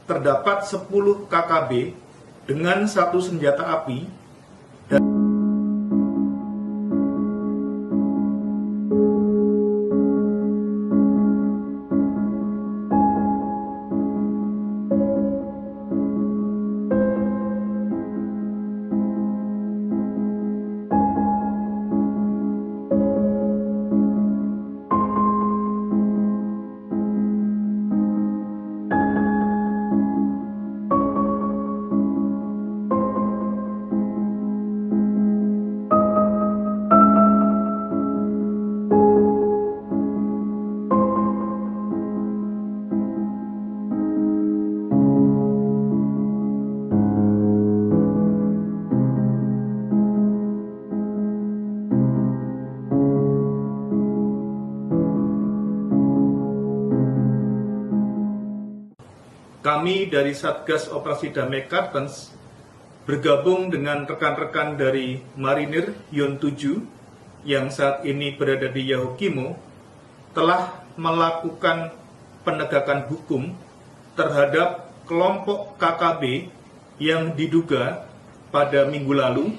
terdapat 10 KKB dengan 1 senjata api dan kami dari Satgas Operasi Damai Kartens bergabung dengan rekan-rekan dari Marinir Yon 7 yang saat ini berada di Yahukimo telah melakukan penegakan hukum terhadap kelompok KKB yang diduga pada minggu lalu,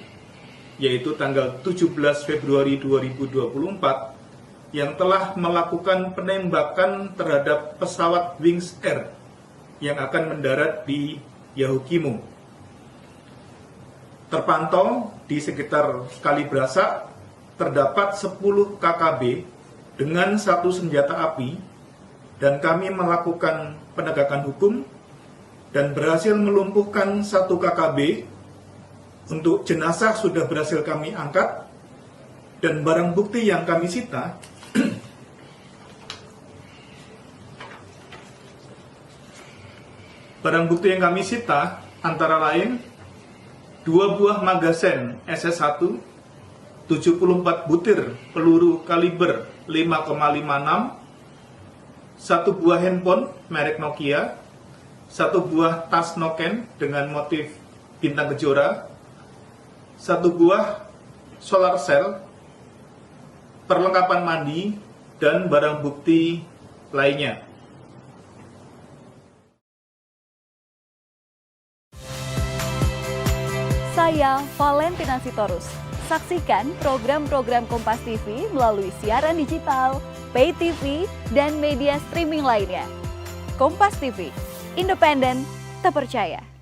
yaitu tanggal 17 Februari 2024, yang telah melakukan penembakan terhadap pesawat Wings Air yang akan mendarat di Yahukimo. Terpantau di sekitar Kalibrasak terdapat 10 KKB dengan 1 senjata api dan kami melakukan penegakan hukum dan berhasil melumpuhkan 1 KKB. Untuk jenazah sudah berhasil kami angkat dan barang bukti yang kami sita antara lain 2 buah magazen SS1, 74 butir peluru kaliber 5,56, 1 buah handphone merek Nokia, 1 buah tas Noken dengan motif bintang kejora, 1 buah solar cell, perlengkapan mandi, dan barang bukti lainnya. Saya Valentina Sitorus. Saksikan program-program Kompas TV melalui siaran digital, pay TV, dan media streaming lainnya. Kompas TV, independen, terpercaya.